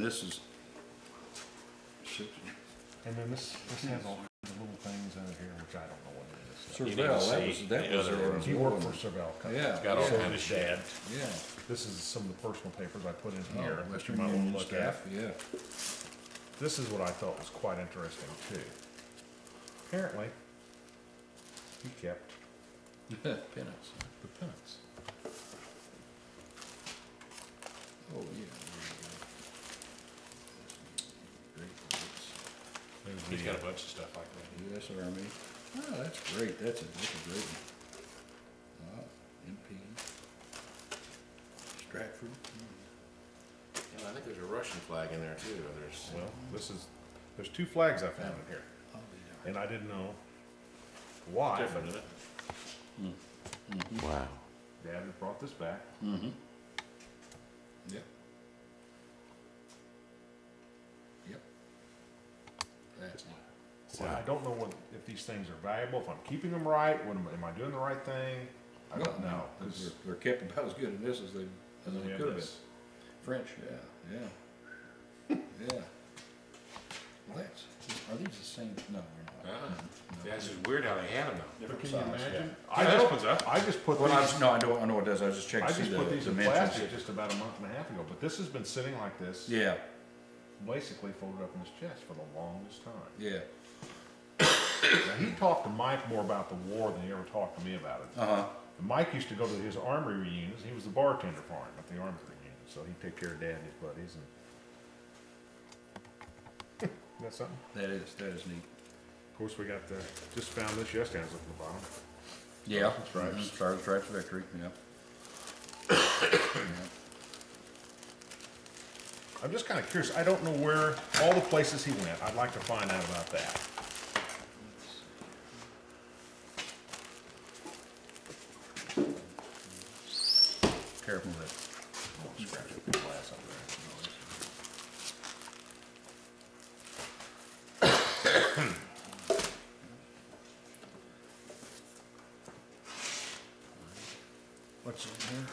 this is. And then this has all the little things in here, which I don't know what it is. Serval, that was He worked for Serval Company. Yeah. It's got all So kind of his shit. dad. Yeah. This is some of the personal papers I put in here that you Western might want Union to look staff, at. yeah. This is what I thought was quite interesting too. Apparently, he kept Peanuts. the pennants. Oh, yeah. He's got a bunch of stuff like that. U.S. Army. Oh, that's great. That's a great one. MP. Stratford. And I think there's a Russian flag in there too. There's Well, there's two flags I found in here, I'll be and I didn't know why. different, isn't it? Wow. Dad had brought this back. there. Mm-hmm. Yep. Yep. That's neat. And I don't know if these things are valuable, if I'm keeping them right, am I doing the right thing? I don't know. 'Cause They're kept about as good in this as they we have could have been. this. French, yeah. Yeah. Well, are these the same? No, they're not. Yeah, it's just weird how they had them though. But Different can you size, imagine? Yeah, that opens up. I just put Well, these. I know what it does. I was just checking I to see just the put these in dimensions. plastic just about a month and a half ago, but this has been sitting like this, Yeah, basically folded up in his chest for the longest time. yeah. Now, he talked to Mike more about the war than he ever talked to me about it. Uh-huh. And Mike used to go to his army reunions. He was the bartender for him at the army reunion, so he'd take care of Dad and his buddies. And that's something. That is neat. Of course, we got the just found this yesterday. I was looking at the bottom. Yeah. Stripes. Mhm. Stars, Stripes, Victory, yeah. Yeah. I'm just kind of curious. I don't know where all the places he went. I'd like to find out about that. Careful with Oh, scratch up the glass up there. what's in here?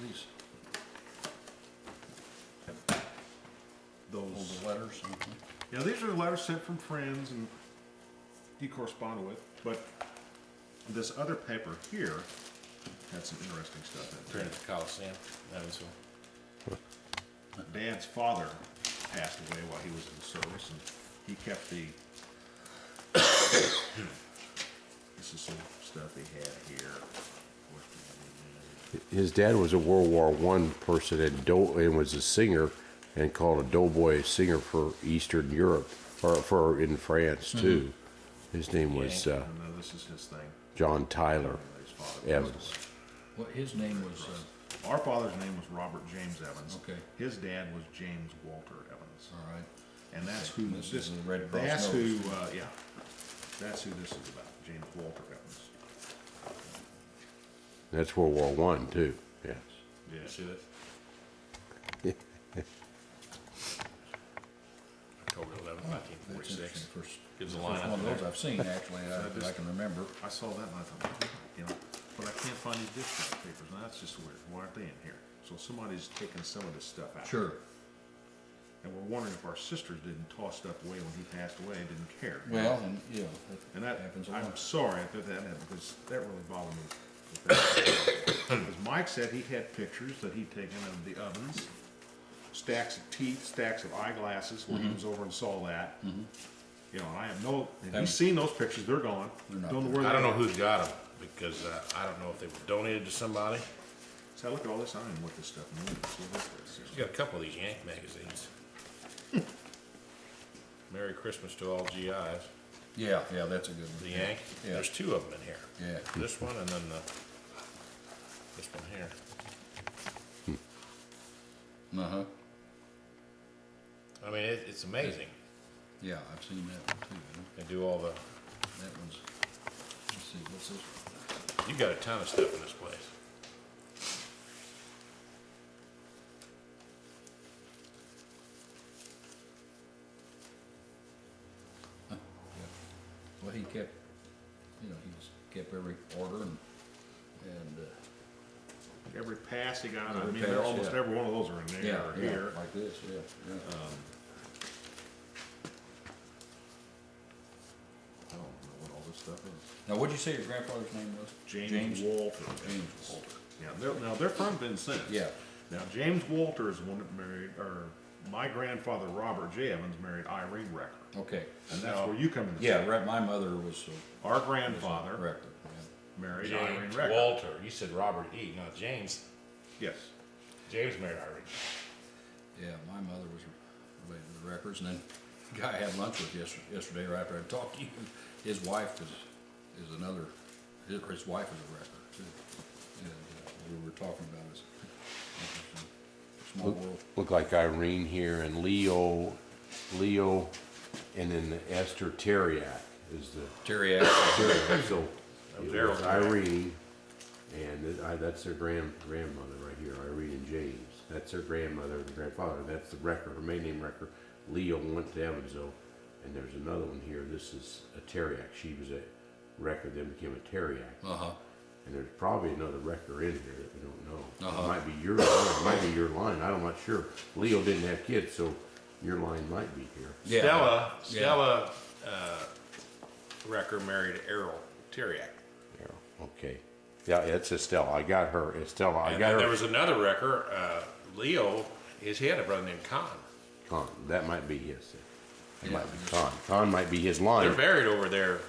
These, Those. the letters. Yeah, these are letters sent from friends and he corresponded with. But this other paper here had some interesting stuff in it. Trinity Coliseum, Evansville. Dad's father passed away while he was in service, and he kept the. This is some stuff he had here. His dad was a World War I person and was a singer and called a doughboy singer for Eastern Europe, or for in France too. His name was And then this is his thing. John Tyler His father. Evans. What, his name was, Our father's name was Robert James Evans. Okay. His dad was James Walter Evans. all right. And that's who This is the Red Cross That's nose. who. Yeah. That's who this is about. James Walter Evans. That's World War I too. Yes. Yeah. You see this? October 11th, That's 1946. interesting. First Gives a line one up of there. those I've seen, actually, I can remember. I saw that and I thought, you know, but I can't find any discharge papers, and that's just weird. Why aren't they in here? So somebody's taken some of this stuff out. Sure. And we're wondering if our sisters didn't toss stuff away when he passed away and didn't care. Well, and, yeah, And that that, happens a I'm lot. sorry that that happened, because that really bothered me. Because Mike said he had pictures that he'd taken of the ovens, stacks of teeth, stacks of eyeglasses, when he was over and saw that. You know, I have no, and he's seen those pictures, they're gone. They're not Don't know where I don't they know are. who's got them because I don't know if they were donated to somebody. So I look at all this, I don't even know what this stuff means. What is this? You got a couple of these Yank magazines. Merry Christmas to all GIs. Yeah, that's a good one. The Yank. Yeah. There's two of them in here. Yeah. This one and then this one here. Uh-huh. I mean, it's amazing. Yeah, I've seen that one too. They do all the. That one's, let's see, what's this? You got a ton of stuff in this place. Well, he kept, you know, kept every order and every pass he got. I Every mean, pass, almost yeah. every one of those are in there Yeah, or yeah, here. like this, yeah, yeah. I don't know what all this stuff is. Now, what'd you say your grandfather's name was? James Walter. James Walter. Yeah, now they're from Vincennes. Yeah. Now James Walter is the one that married, or my grandfather Robert J. Evans married Irene Recker, Okay. and that's Now, where you come in. Yeah, right, my mother was Our grandfather record, married Irene James Recker. Walter. You said Robert E. Not James. Yes. James married Irene. yeah. Yeah, my mother was related to the records, and then the guy I had lunch with yesterday, right after I talked to you, his wife is another, his wife is a record, too. And we were talking about his small world. Look like Irene here and Leo, and then the Esther Teriak is the Terry Teriak. So was it Errol was Teriak. Irene, and that's their grandmother right here, Irene and James. That's their grandmother and grandfather. That's the record, her maiden name record. Leo went to Evansville, and there's another one here. This is a Teriak. She was a record, then became a Teriak. Uh-huh. And there's probably another record in here that we don't know. Uh-huh. It might be your line, it might be your line, I'm not sure. Leo didn't have kids, so your line might be here. Yeah. Stella Recker married Errol Teriak. Yeah, okay. Yeah, it's Estelle. I got her, Estella. I And got then there her. was another Recker, Leo. He had a brother named Con. Con, that might be his. That Yeah. might be Con. Con might be his They're line. buried over there.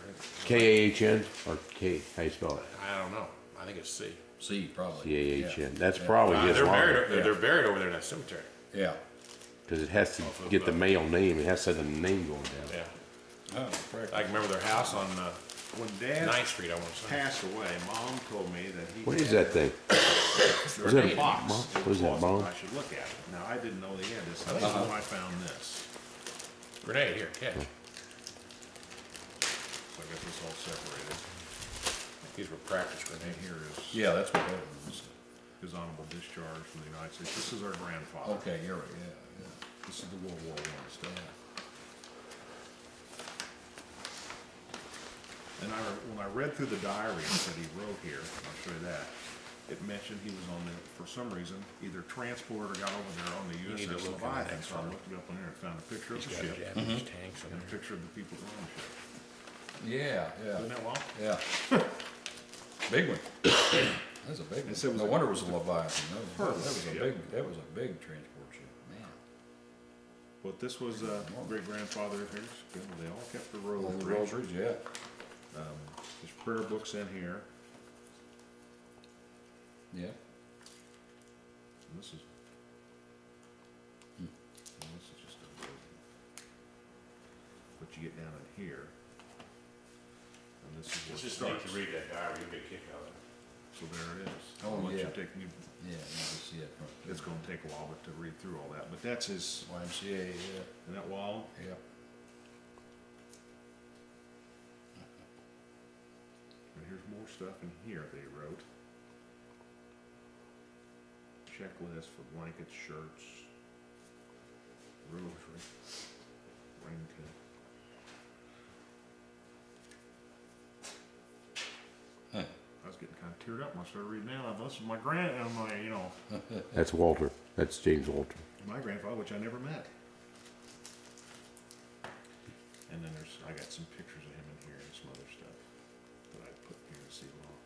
K-A-H-N or K, how you spell it? I don't know. I think it's C. C, probably. C-A-H-N. That's Yeah. probably his They're line. buried. Yeah. They're buried over there in that cemetery. Yeah. Because it has to get the male name, it has to have the name going down. Yeah. Oh, correct. I can remember their house on When Dad 9th Street. I want to say. passed away, Mom told me that he. What is that thing? There Is was that a a box. bomb? in the What is that, closet bomb? I should look at it. Now, I didn't know they had this. This is when I found this. Grenade here, catch. So I got this all separated. These were practice grenades. And here is Yeah, that's what that was. his honorable discharge from the United States. This is our grandfather. Okay, you're right, yeah. This is the World War I stuff. And when I read through the diaries that he wrote here, I'll show you that, it mentioned he was on the, for some reason, either transported or got over there on the need to USS look on the Leviathan. next So I one. looked it up on there and found a picture of He's the got ship Japanese tanks on and a there. picture of the people that own the ship. Yeah, Isn't yeah, that wild? yeah. Big one. That's a big It said it one. was No a- wonder it was a Leviathan. That was a ship. big, that was a big transport ship, man. But this was great grandfather of his. They all kept the All rosary. the rosaries, yeah. His prayer books in here. Yeah. And this is. And this is just a. What you get down in here. And this is where It's it just neat starts. to read that diary. You get a kick out of it. So there it is. Oh, I'll let yeah. you take, Yeah, you can see it from. it's gonna take a while to read through all that, but that's his, YMCA, yeah, isn't that wild? yeah. And here's more stuff in here they wrote. Checklist for blankets, shirts, rosary, raincoat. Huh. I was getting kind of teared up when I started reading that. This is my That's Walter. That's James Walter. my grandfather, which I never met. And then I got some pictures of him in here and some other stuff that I put here to see along.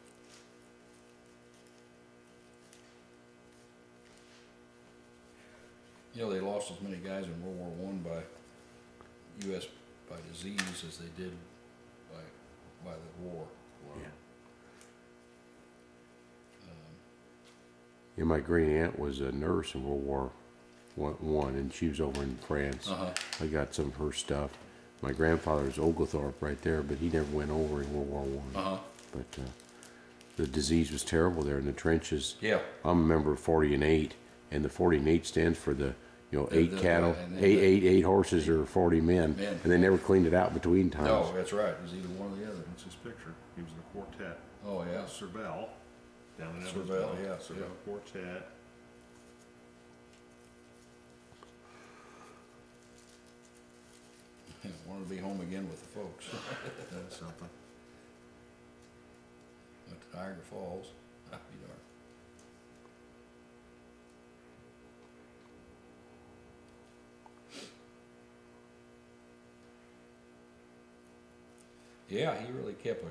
You know, they lost as many guys in World War One by U.S. by disease as they did by the war. Yeah. Yeah, my great aunt was a nurse in World War One, and she was over in France. Uh-huh. I got some of her stuff. My grandfather's Oglethorpe right there, but he never went over in World War One. Uh-huh. But the disease was terrible there in the trenches. Yeah. I'm a member of 40 and 8, and the 40 and 8 stands for the eight the- cattle, and then eight horses or 40 men, Men. and they never cleaned it out between times. No, that's right. It was either one or the other. That's his picture. He was in the quartet. Oh, yeah. Cervelle, down in Cervelle, Evansville. yeah, Cervelle yeah. Quartet. Wanted to be home again with the folks. That's something. Went to Niagara Falls. Ah, be darned. Yeah, he really kept a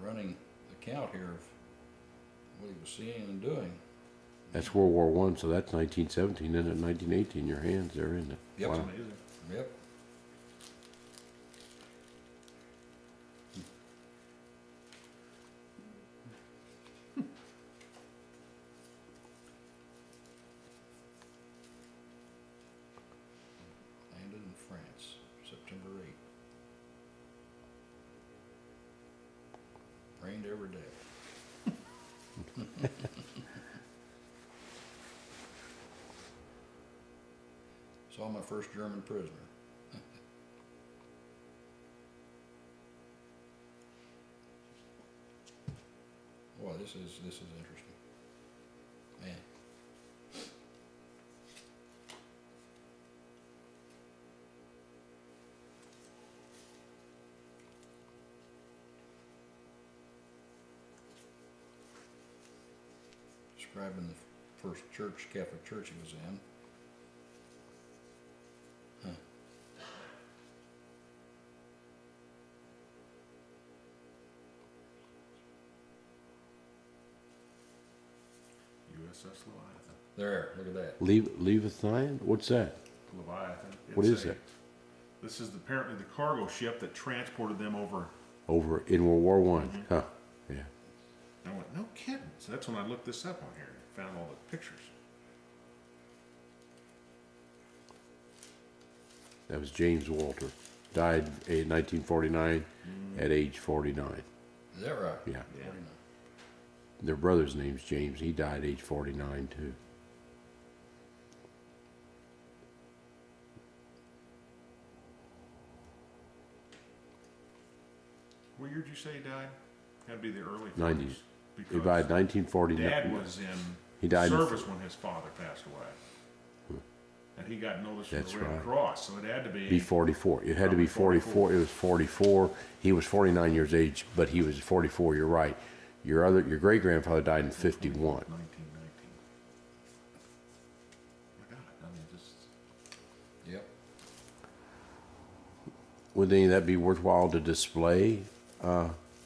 running account here of what he was seeing and doing. That's World War I, so that's 1917, isn't it? 1918, your hands there, isn't it? Yep. That's Wow. amazing. Yep. Landed in France, September 8th. Rained every day. Saw my first German prisoner. Boy, this is interesting. Man. Describing the first church, Catholic church he was in. Huh. USS Leviathan. There, look at that. Leviathan? What's that? Leviathan. What It's is a- that? This is apparently the cargo ship that transported them over. Over in World War One? Huh, yeah. I went, no kidding. So that's when I looked this up on here and found all the pictures. That was James Walter. Died in 1949 at age 49. Is that right? Yeah. Yeah. 49. Their brother's name's James. He died age 49 too. What year did you say he died? Had to be the early 90s. 40s. He Because died 1949. Dad was in He died in- service when his father passed away. And he got notice from That's the Red right. Cross, so it had to Be 44. It had to be Probably 44. It was 44. He was 49 years age, but he was 44. You're right. Your great grandfather died in 51. 1919. My God, I mean, just Yep. Would any of that be worthwhile to display,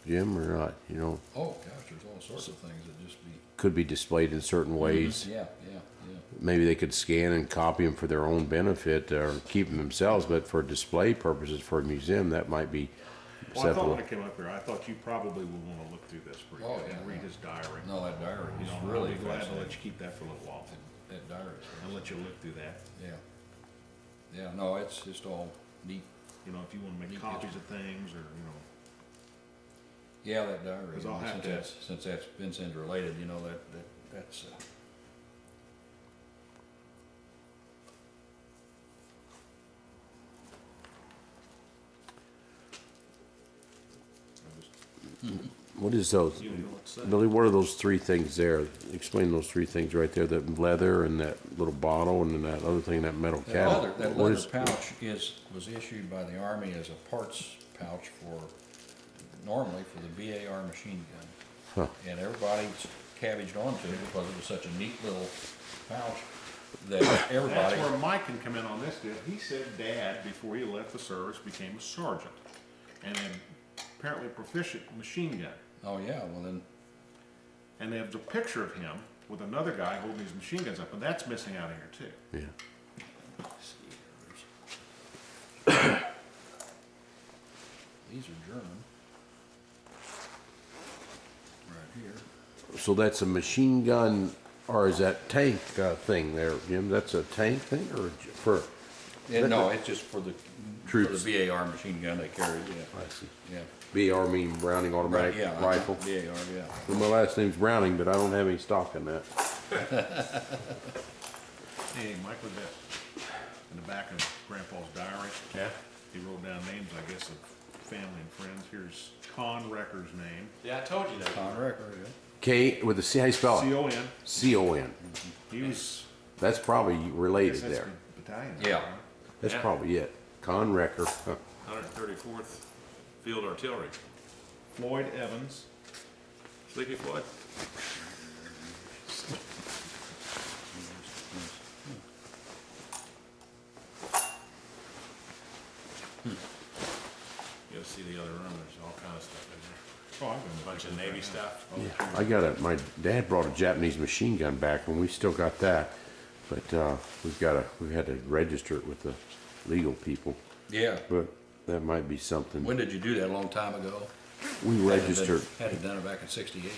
Jim, or not? You know, Oh, gosh, there's all sorts of things that just be. could be displayed in certain ways. Yeah, yeah, yeah. Maybe they could scan and copy them for their own benefit or keep them themselves, but for display purposes for a museum, that might be Well, I thought acceptable. when I came up here, I thought you probably would want to look through this pretty Oh, good and yeah, read yeah. his diary. No, that diary You is know, really I'll be glad to fascinating. let you keep that for a little while. That diary is I'll let you look through that. Yeah. Yeah, no, it's just all neat. You know, if you want to make Neat copies of things or, you know. Yeah, that diary. 'Cause I'll have Since that's Vincennes related, you know, that's, What is those? You don't know what to say. Billy, what are those three things there? Explain those three things right there, that leather and that little bottle and then that other thing, that metal cabinet. that What leather is- pouch was issued by the Army as a parts pouch normally for the BAR machine gun. Huh. And everybody's cabbaged onto it because it was such a neat little pouch that everybody. That's where Mike can come in on this deal. He said Dad, before he left the service, became a sergeant and had apparently proficient machine gun. Oh, yeah, well then, And there's a picture of him with another guy holding his machine guns up, and that's missing out of here too. Yeah. let's see, there's- these are German. Right here. So that's a machine gun, or is that tank thing there, Jim? That's a tank thing, or for? Yeah, no, it's just for the Troops. BAR machine gun they carry, yeah, I see. yeah. BR mean Browning automatic Yeah, rifle. BAR, yeah. Well, my last name's Browning, but I don't have any stock in that. Hey, Mike, look at that. In the back of Grandpa's diary, Yeah? he wrote down names, I guess, of family and friends. Here's Con Recker's name. Yeah, I told you that. On record, yeah. K with a C, how you spell it? C-O-N. C-O-N. He was, That's probably I guess related that's there. the battalion. Yeah. That's Yeah. probably it. Conwrecker. Huh. 134th Field Artillery. Floyd Evans. Sleepy Floyd. bunch of Navy stuff. Yeah, my dad brought a Japanese machine gun back, and we still got that. But we had to register it with the legal people. Yeah. But that might be something. When did you do that? A long time ago? We registered, Had it done it back in '68 then,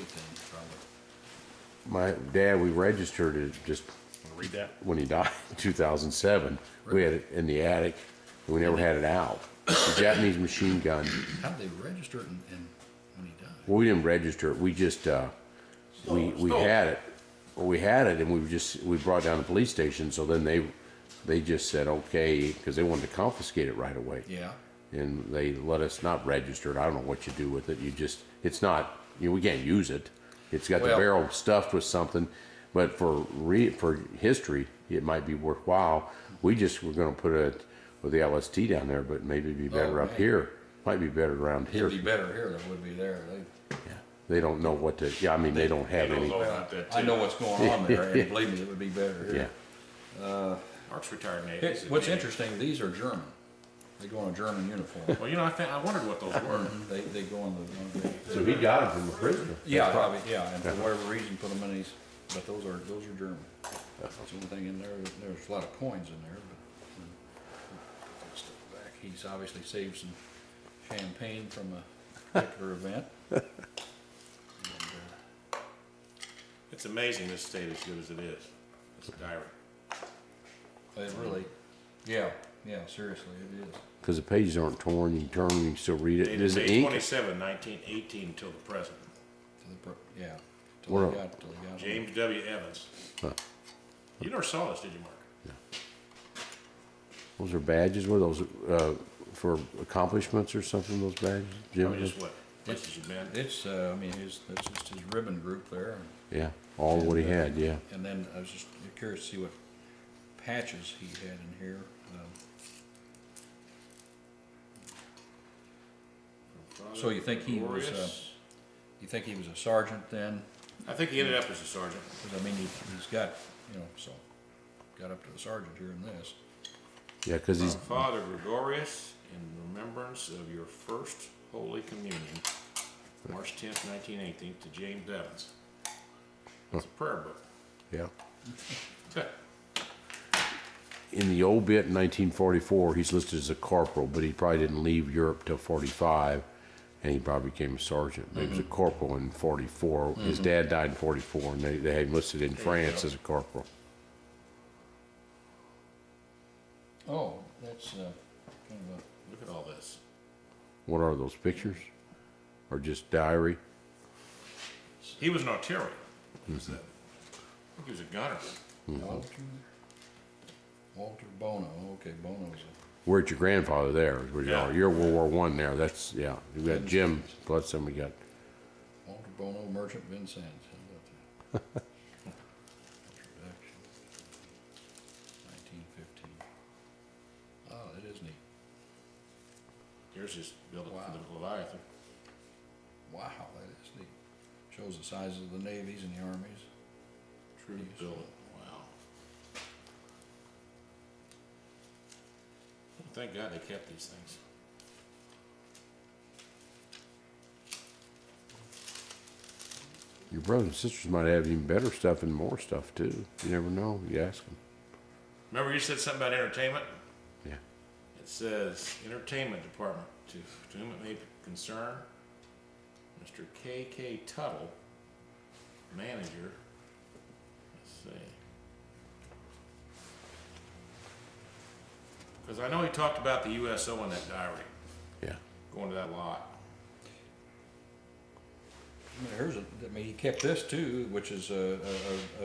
probably. my dad, we registered it just Wanna read that? when he died in 2007. We had it in the attic, and we never had it out. The Japanese machine gun. How did they register it when he died? Well, we didn't register it. We just we had it. Well, we had it, and we brought it down to the police station. So then they just said okay, because they wanted to confiscate it right away. Yeah. And they let us not register it. I don't know what you do with it. It's not, we can't use it. It's got the Well- barrel stuffed with something, but for history, it might be worthwhile. We just were gonna put it with the LST down there, but maybe it'd be better up man. here. Might be better around here. It'd be better here than it would be there. They don't know what to, I mean, they don't have any, I know what's going on there, and believe me, it would be better yeah. here. Mark's retired Navy. What's interesting, these are German. They go in a German uniform. Well, I wondered what those were. They go on the. So he got it from a prisoner. Yeah, probably, yeah, and for whatever reason, put them in these, but those are German. That's the only thing in there, there's a lot of coins in there, but. Put stuff back. He's obviously saved some champagne from a particular event. And, It's amazing this stayed as good as it is. This diary. it really, yeah, seriously, it is. Cause the pages aren't torn, you can turn them, you can still read it. Dated Is it May ink? 27, 1918 until the present. Yeah, Where- till they got. James W. Evans. Huh. You never saw this, did you, Mark? Those are badges, were those, for accomplishments or something, those badges? Jim? Probably just what places you've been. It's, I mean, that's just his ribbon group there. Yeah, all of what he had, yeah. And then I was just curious to see what patches he had in here. So you think he was, Glorious. you think he was a sergeant then? I think he ended up as a sergeant. Because I mean, he's got, so, got up to the sergeant here in this. Yeah, cause he's, Father Gregorius, in remembrance of your first Holy Communion, March 10th, 1918, to James Evans. It's a prayer book. yeah. In the obit in 1944, he's listed as a corporal, but he probably didn't leave Europe till 45, and he probably became a sergeant. But he was a corporal in 44. His dad died in 44, and they had him listed in France as a corporal. Oh, that's, kind of Look at all this. What are those pictures? Or just diary? He was an artillery. Who's that? I think he was a gunner. a Walter Bono, okay, Bono's We're at your grandfather there, is where you Yeah. are. You're World War I there, that's, yeah. We got Jim, plus then we got, Walter Bono, Merchant Vincennes. How about that? Introduction. 1915. Oh, that is neat. Here's his build Wow. for the Leviathan. Wow, that is neat. Shows the sizes of the navies and the armies. True build. Wow. Thank God they kept these things. your brothers and sisters might have even better stuff and more stuff too. You never know, you ask them. Remember you said something about entertainment? Yeah. It says entertainment department to whom it may concern. Mr. K.K. Tuttle, manager. Let's see. Because I know he talked about the USO in that diary, Yeah. going to that lot. I mean, he kept this too, which is a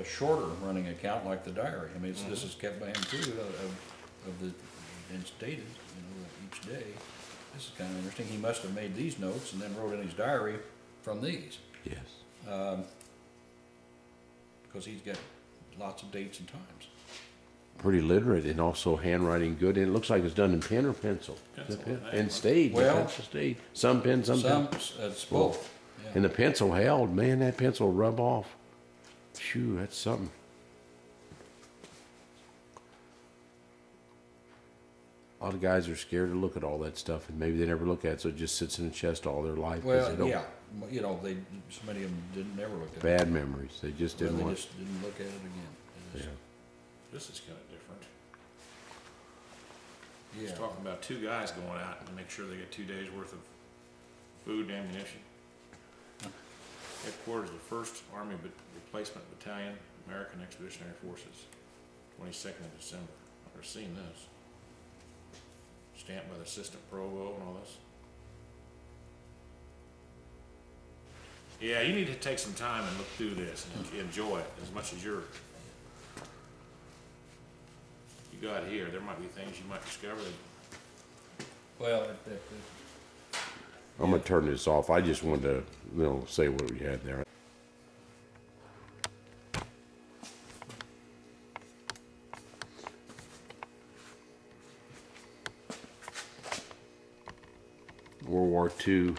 shorter running account like the diary. I mean, this is kept by him too, of the, and it's dated, each day. This is kind of interesting. He must have made these notes and then wrote in his diary from these, Yes. because he's got lots of dates and times. Pretty literate and also handwriting good. And it looks like it's done in pen or pencil. Is it Pencil, pen? I And think. stayed. Well- The pencil stayed. Some pen, some pen. It's both. Yeah. And the pencil held. Man, that pencil will rub off. Phew, that's something. A lot of guys are scared to look at all that stuff, and maybe they never look at it, so it just sits in the chest all their life. 'cause Well, they don't- yeah, you know, so many of them never look at it. Bad memories. They just Well, didn't they want. just didn't look at it again. It Yeah. was- This is kinda different. Yeah. It's talking about 2 guys going out to make sure they get 2 days worth of food and ammunition. Headquarters of the 1st Army Replacement Battalion, American Expeditionary Forces, 22nd of December. I've never seen this. Stamped by the Assistant Provo and all this. Yeah, you need to take some time and look through this and enjoy it as much as you got here. There might be things you might discover that Well, I'm gonna turn this off. I just wanted to, say what we had there. World War II,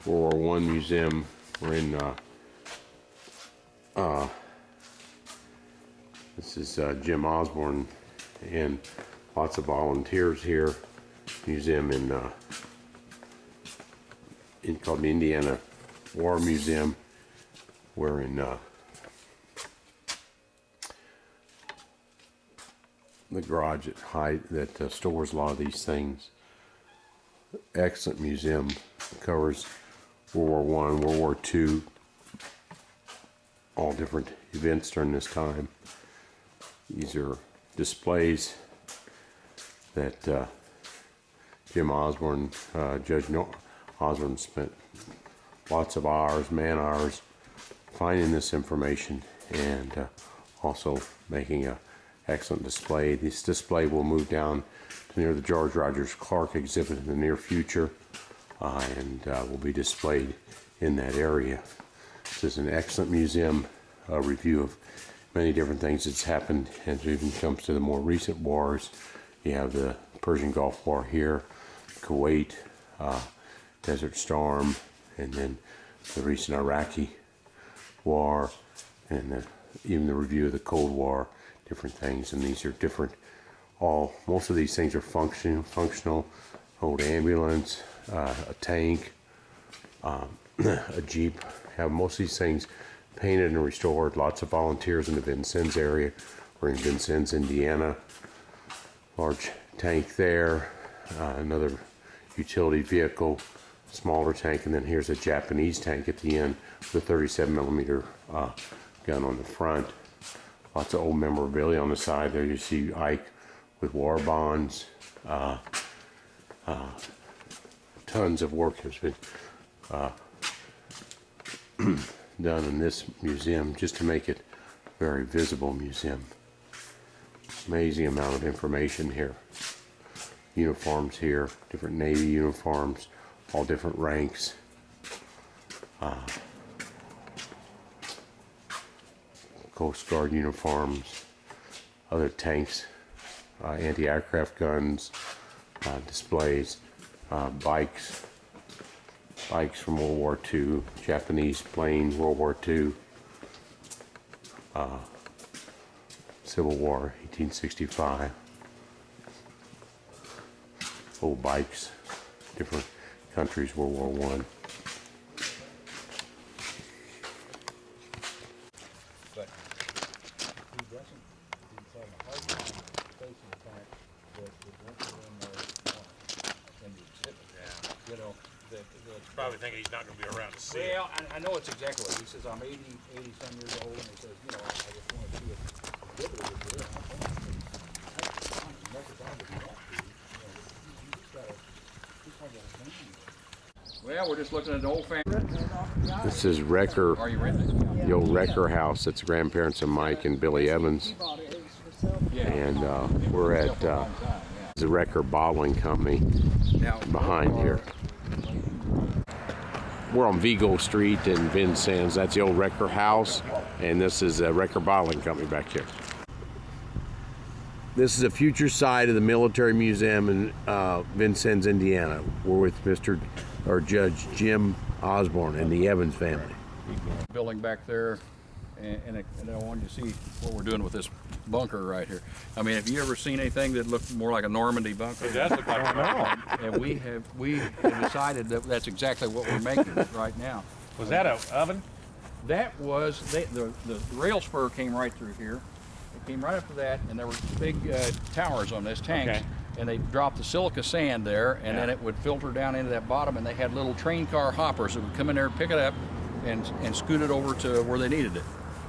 World War I museum. We're in, this is Jim Osborne and lots of volunteers here. Museum in called the Indiana War Museum. We're in the garage at Hyde that stores a lot of these things. Excellent museum. Covers World War I, World War II, all different events during this time. These are displays that Jim Osborne, Judge Osborne spent lots of hours, man hours, finding this information and also making an excellent display. This display will move down to near the George Rogers Clark exhibit in the near future and will be displayed in that area. This is an excellent museum, a review of many different things that's happened, and it even comes to the more recent wars. You have the Persian Gulf War here, Kuwait, Desert Storm, and then the recent Iraqi war, and even the review of the Cold War, different things. And these are different. Most of these things are functional. Old ambulance, a tank, a Jeep. Have most of these things painted and restored. Lots of volunteers in the Vincennes area. We're in Vincennes, Indiana. Large tank there, another utility vehicle, smaller tank, and then here's a Japanese tank at the end with a 37 millimeter gun on the front. Lots of old memorabilia on the side there. You see Ike with war bonds. Tons of work has been done in this museum just to make it a very visible museum. Amazing amount of information here. Uniforms here, different Navy uniforms, all different ranks. Coast Guard uniforms, other tanks, anti-aircraft guns, displays, bikes from World War II, Japanese plane, World War II, Civil War, 1865. Old bikes, different countries, World War I. But he doesn't, he's having a hard time facing the fact that the winter in there in the exhibit. Yeah. You know, that. probably thinking he's not gonna be around to see it. Well, I know it's exactly what he says. I'm 80-some years old, and he says, you know, I just want to see it exhibited here. I'm never done with that. Well, we're just looking at an old family. This is Wrecker, Are you renting? the old Wrecker house. That's the grandparents of Mike and Billy Evans. Yeah. And we're at the Wrecker Bottling Company Now, behind here. We're on Vigo Street in Vincennes. That's the old Wrecker house, and this is a Wrecker Bottling Company back here. This is a future site of the Military Museum in Vincennes, Indiana. We're with Judge Jim Osborne and the Evans family. building back there, and I wanted you to see what we're doing with this bunker right here. I mean, have you ever seen anything that looked more like a Normandy bunker? It does look like a bunker. And we have decided that that's exactly what we're making right now. Was that an oven? That was, the rail spur came right through here. It came right up to that, and there were big towers on this, tanks. Okay. And they dropped the silica sand there, and then it would filter down into that bottom, and they had little train car hoppers that would come in there, pick it up, and scoot it over to where they needed it.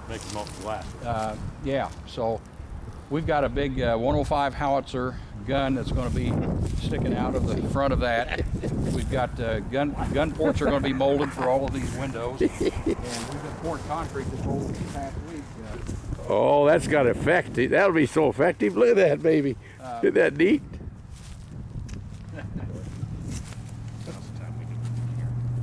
Makes them glass. Yeah, so we've got a big 105 howitzer gun that's going to be sticking out of the front of that. We've got gun ports are going to be molded for all of these windows, and we've got poured concrete that's molded this past week. Oh, that's got effect. That'll be so effective. Look at that, baby. Isn't that neat?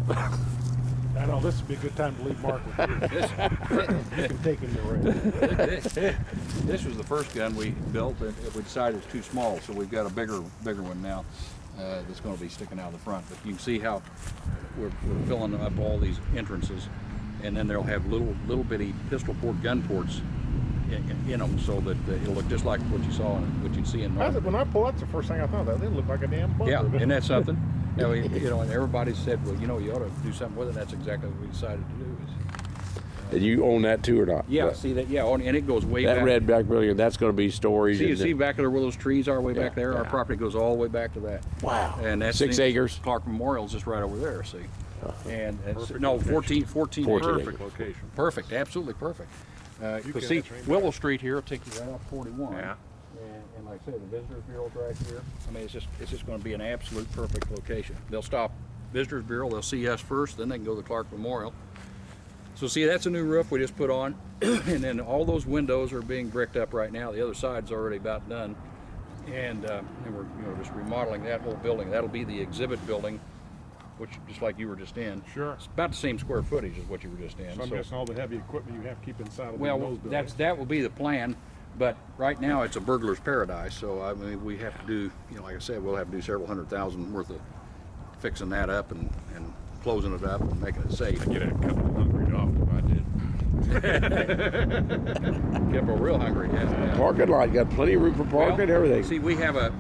I know this would be a good time to leave Mark with you. You can take him to race. This was the first gun we built, and we decided it's too small, so we've got a bigger one now that's going to be sticking out of the front. But you can see how we're filling up all these entrances, and then they'll have little bitty pistol port gun ports in them, so that it'll look just like what you saw, what you'd see in Normandy. When I pull, that's the first thing I thought of. They look like a damn bunker. Yeah, and that's something. And everybody said, well, you ought to do something with it. That's exactly what we decided to do. And you own that too or not? Yeah, see that? Yeah, and it goes way That back. red back building, that's going to be storage. See back there where those trees are, way back there. Our yeah. property goes all the way back to that. Wow. And that's 6 acres. Clark Memorial's just right over there. See, and it's, no, location. 14 14 perfect acres. Location. perfect, absolutely perfect. Because see, Willow Street here will take you right off 41. Yeah. And like I said, the Visitors Bureau's right here. I mean, it's just going to be an absolute perfect location. They'll stop Visitors Bureau, they'll see us first, then they can go to the Clark Memorial. So see, that's a new roof we just put on, and then all those windows are being bricked up right now. The other side's already about done, and we're just remodeling that whole building. That'll be the exhibit building, which just like you were just in. Sure. It's about the same square footage as what you were just in. So I'm guessing all the heavy equipment you have to keep inside of Well, those buildings. that will be the plan, but right now it's a burglar's paradise. So I mean, we have to do, like I said, we'll have to do several $100,000 worth of fixing that up and closing it up and making it safe. Get a couple of hungry dogs if I did. People are real hungry, yeah. Parking lot, got plenty of room for parking and everything. See, we have a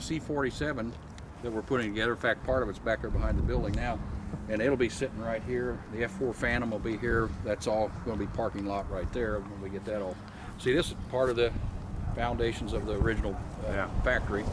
C-47 that we're putting together. In fact, part of it's back there behind the building now, and it'll be sitting right here. The F-4 Phantom will be here. That's all going to be parking lot right there when we get that all. See, this is part of the foundations of the original factory.